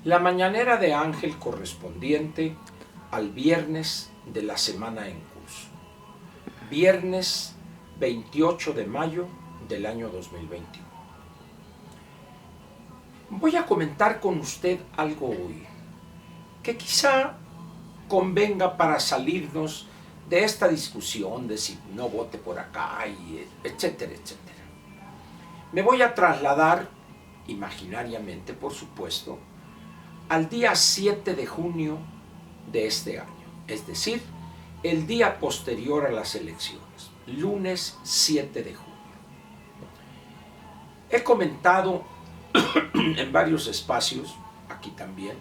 La mañanera de Ángel correspondiente al viernes de la semana en curso. Viernes 28 de mayo del año 2021. Voy a comentar con usted algo hoy que quizá convenga para salirnos de esta discusión de si no vote por acá, y etcétera, etcétera. Me voy a trasladar, imaginariamente por supuesto, al día 7 de junio de este año, es decir, el día posterior a las elecciones, lunes 7 de junio. He comentado en varios espacios, aquí también,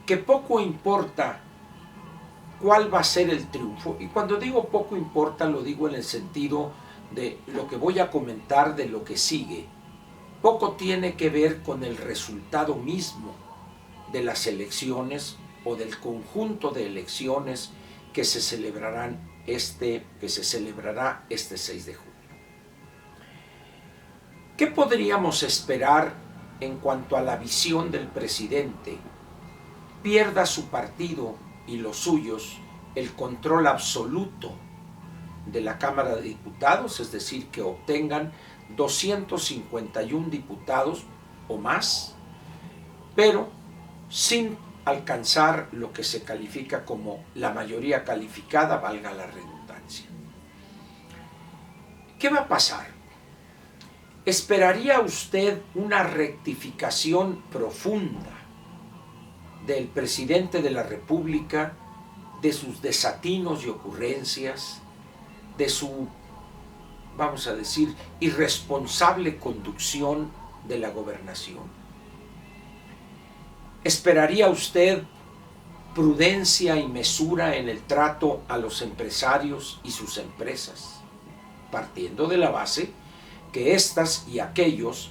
que poco importa cuál va a ser el triunfo, y cuando digo poco importa lo digo en el sentido de lo que voy a comentar de lo que sigue. Poco tiene que ver con el resultado mismo de las elecciones o del conjunto de elecciones que se celebrará este 6 de junio. ¿Qué podríamos esperar en cuanto a la visión del presidente? Pierda su partido y los suyos el control absoluto de la Cámara de Diputados, es decir, que obtengan 251 diputados o más, pero sin alcanzar lo que se califica como la mayoría calificada, valga la redundancia. ¿Qué va a pasar? ¿Esperaría usted una rectificación profunda del presidente de la República, de sus desatinos y ocurrencias, de su, vamos a decir, irresponsable conducción de la gobernación? ¿Esperaría usted prudencia y mesura en el trato a los empresarios y sus empresas, partiendo de la base que estas y aquellos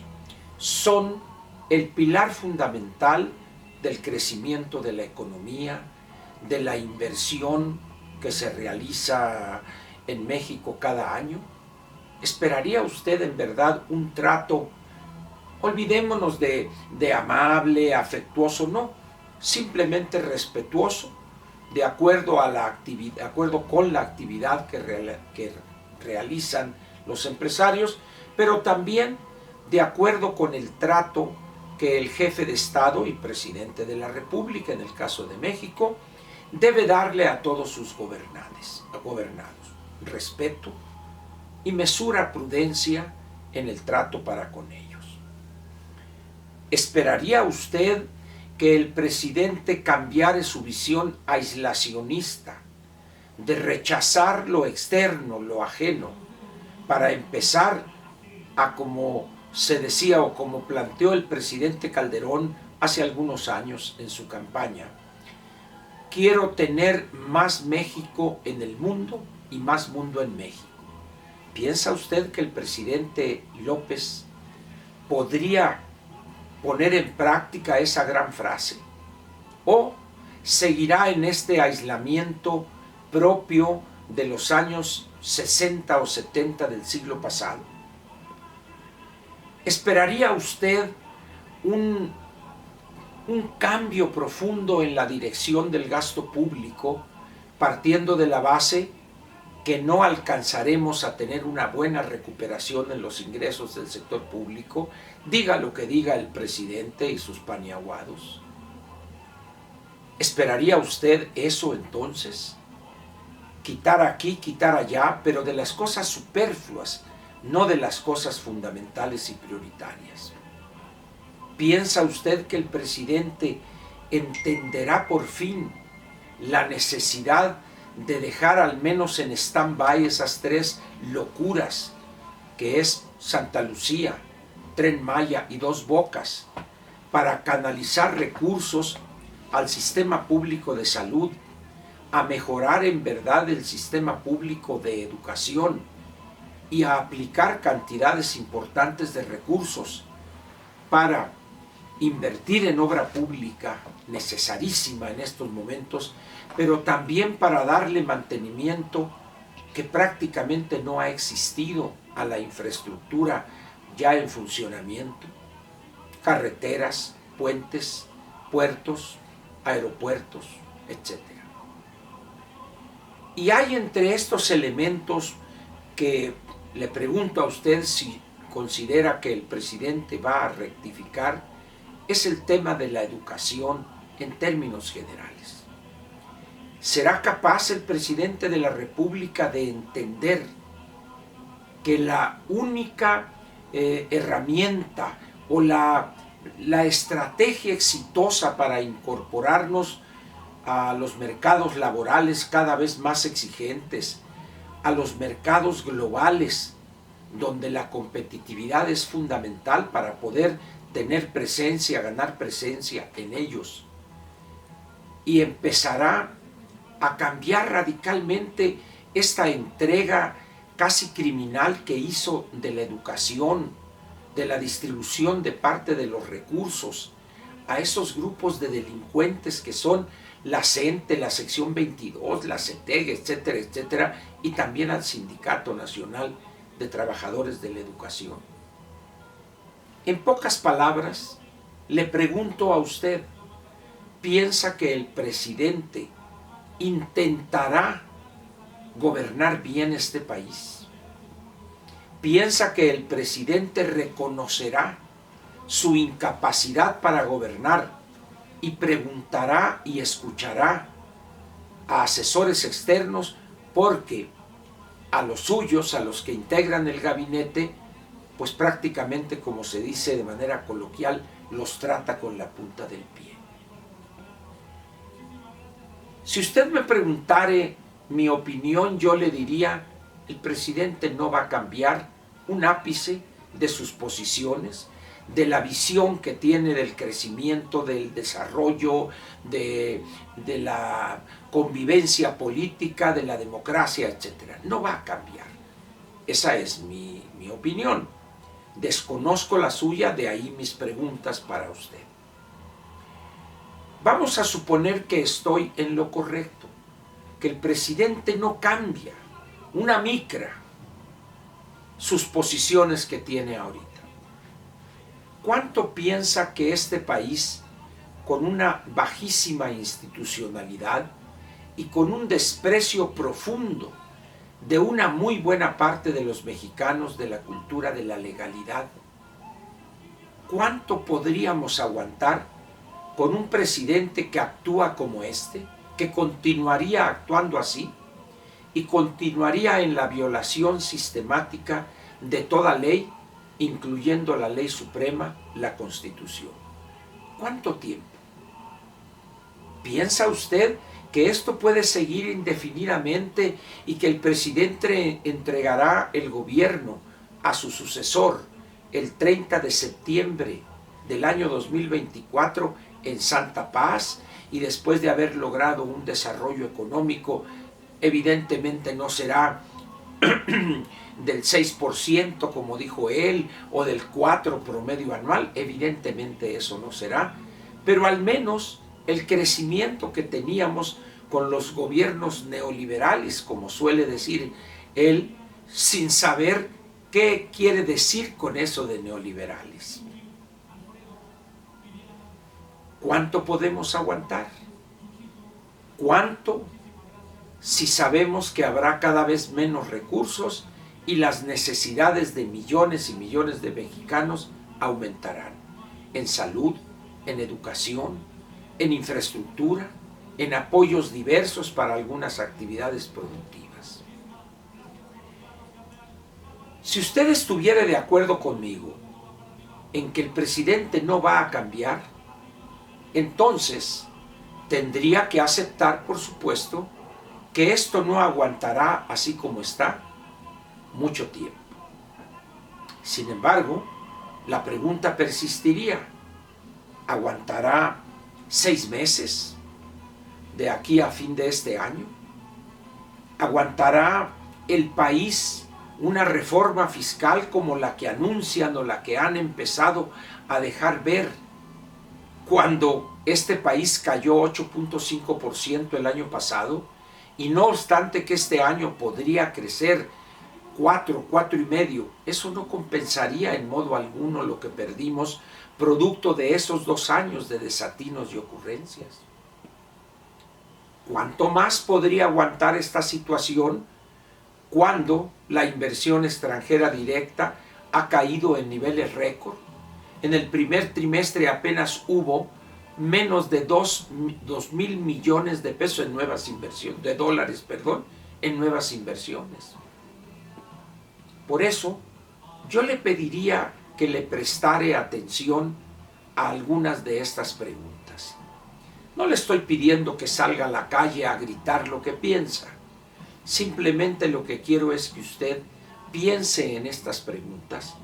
son el pilar fundamental del crecimiento de la economía, de la inversión que se realiza en México cada año? ¿Esperaría usted en verdad un trato, olvidémonos de amable, afectuoso, no, simplemente respetuoso, de acuerdo con la actividad que realizan los empresarios, pero también de acuerdo con el trato que el jefe de Estado y presidente de la República, en el caso de México, debe darle a todos sus gobernados? Respeto y mesura, prudencia en el trato para con ellos. ¿Esperaría usted que el presidente cambiara su visión aislacionista, de rechazar lo externo, lo ajeno, para empezar a, como se decía o como planteó el presidente Calderón hace algunos años en su campaña: quiero tener más México en el mundo y más mundo en México? ¿Piensa usted que el presidente López podría poner en práctica esa gran frase? ¿O seguirá en este aislamiento propio de los años 60 o 70 del siglo pasado? ¿Esperaría usted un cambio profundo en la dirección del gasto público, partiendo de la base que no alcanzaremos a tener una buena recuperación en los ingresos del sector público, diga lo que diga el presidente y sus paniaguados? ¿Esperaría usted eso entonces? Quitar aquí, quitar allá, pero de las cosas superfluas, no de las cosas fundamentales y prioritarias. ¿Piensa usted que el presidente entenderá por fin la necesidad de dejar al menos en stand-by esas tres locuras que es Santa Lucía, Tren Maya y Dos Bocas, para canalizar recursos al sistema público de salud, a mejorar en verdad el sistema público de educación y a aplicar cantidades importantes de recursos para invertir en obra pública necesarísima en estos momentos, pero también para darle mantenimiento que prácticamente no ha existido a la infraestructura ya en funcionamiento? Carreteras, puentes, puertos, aeropuertos, etc. Y hay entre estos elementos que le pregunto a usted si considera que el presidente va a rectificar, es el tema de la educación en términos generales. ¿Será capaz el presidente de la República de entender que la única herramienta o la estrategia exitosa para incorporarnos a los mercados laborales cada vez más exigentes, a los mercados globales, donde la competitividad es fundamental para poder tener presencia, ganar presencia en ellos, y empezará a cambiar radicalmente esta entrega casi criminal que hizo de la educación, de la distribución de parte de los recursos a esos grupos de delincuentes que son la CENTE, la sección 22, la CETEG, etcétera, etcétera, y también al Sindicato Nacional de Trabajadores de la Educación. En pocas palabras, le pregunto a usted, ¿piensa que el presidente intentará gobernar bien este país? ¿Piensa que el presidente reconocerá su incapacidad para gobernar y preguntará y escuchará a asesores externos, porque a los suyos, a los que integran el gabinete, pues prácticamente, como se dice de manera coloquial, los trata con la punta del pie? Si usted me preguntare mi opinión, yo le diría, el presidente no va a cambiar un ápice de sus posiciones, de la visión que tiene del crecimiento, del desarrollo, de la convivencia política, de la democracia, etc. No va a cambiar. Esa es mi opinión. Desconozco la suya, de ahí mis preguntas para usted. Vamos a suponer que estoy en lo correcto, que el presidente no cambia una micra sus posiciones que tiene ahorita. ¿Cuánto piensa que este país, con una bajísima institucionalidad y con un desprecio profundo de una muy buena parte de los mexicanos de la cultura de la legalidad, cuánto podríamos aguantar con un presidente que actúa como este, que continuaría actuando así y continuaría en la violación sistemática de toda ley, incluyendo la ley suprema, la Constitución? ¿Cuánto tiempo? ¿Piensa usted que esto puede seguir indefinidamente y que el presidente entregará el gobierno a su sucesor el 30 de septiembre del año 2024 en santa paz, y después de haber logrado un desarrollo económico? Evidentemente no será del 6%, como dijo él, o del 4% promedio anual, evidentemente eso no será, pero al menos el crecimiento que teníamos con los gobiernos neoliberales, como suele decir él, sin saber qué quiere decir con eso de neoliberales. ¿Cuánto podemos aguantar? ¿Cuánto si sabemos que habrá cada vez menos recursos y las necesidades de millones y millones de mexicanos aumentarán? En salud, en educación, en infraestructura, en apoyos diversos para algunas actividades productivas. Si usted estuviera de acuerdo conmigo en que el presidente no va a cambiar, entonces tendría que aceptar, por supuesto, que esto no aguantará así como está mucho tiempo. Sin embargo, la pregunta persistiría: ¿aguantará 6 meses de aquí a fin de este año? ¿Aguantará el país una reforma fiscal como la que anuncian o la que han empezado a dejar ver, cuando este país cayó 8.5% el año pasado, y no obstante que este año podría crecer 4, 4,5, eso no compensaría en modo alguno lo que perdimos producto de esos 2 años de desatinos y ocurrencias. ¿Cuánto más podría aguantar esta situación cuando la inversión extranjera directa ha caído en niveles récord? En el primer trimestre apenas hubo menos de 2,000 millones de pesos en nuevas inversiones, de dólares, perdón, en nuevas inversiones. Por eso, yo le pediría que le prestare atención a algunas de estas preguntas. No le estoy pidiendo que salga a la calle a gritar lo que piensa. Simplemente lo que quiero es que usted piense en estas preguntas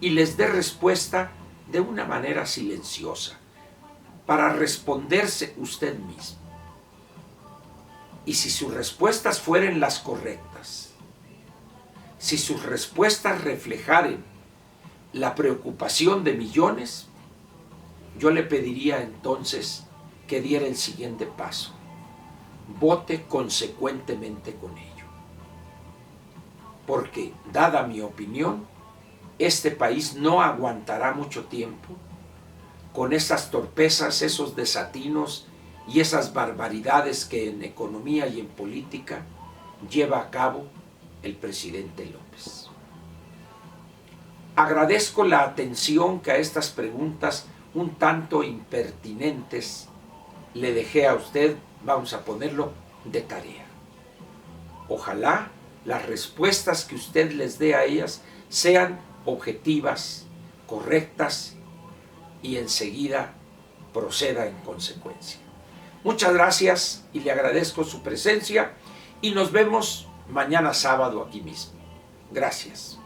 y les dé respuesta de una manera silenciosa, para responderse usted mismo. Y si sus respuestas fueren las correctas, si sus respuestas reflejaren la preocupación de millones, yo le pediría entonces que diera el siguiente paso: vote consecuentemente con ello. Porque, dada mi opinión, este país no aguantará mucho tiempo con esas torpezas, esos desatinos y esas barbaridades que en economía y en política lleva a cabo el presidente López. Agradezco la atención que a estas preguntas un tanto impertinentes le dejé a usted, vamos a ponerlo de tarea. Ojalá las respuestas que usted les dé a ellas sean objetivas, correctas, y enseguida proceda en consecuencia. Muchas gracias y le agradezco su presencia y nos vemos mañana sábado aquí mismo. Gracias.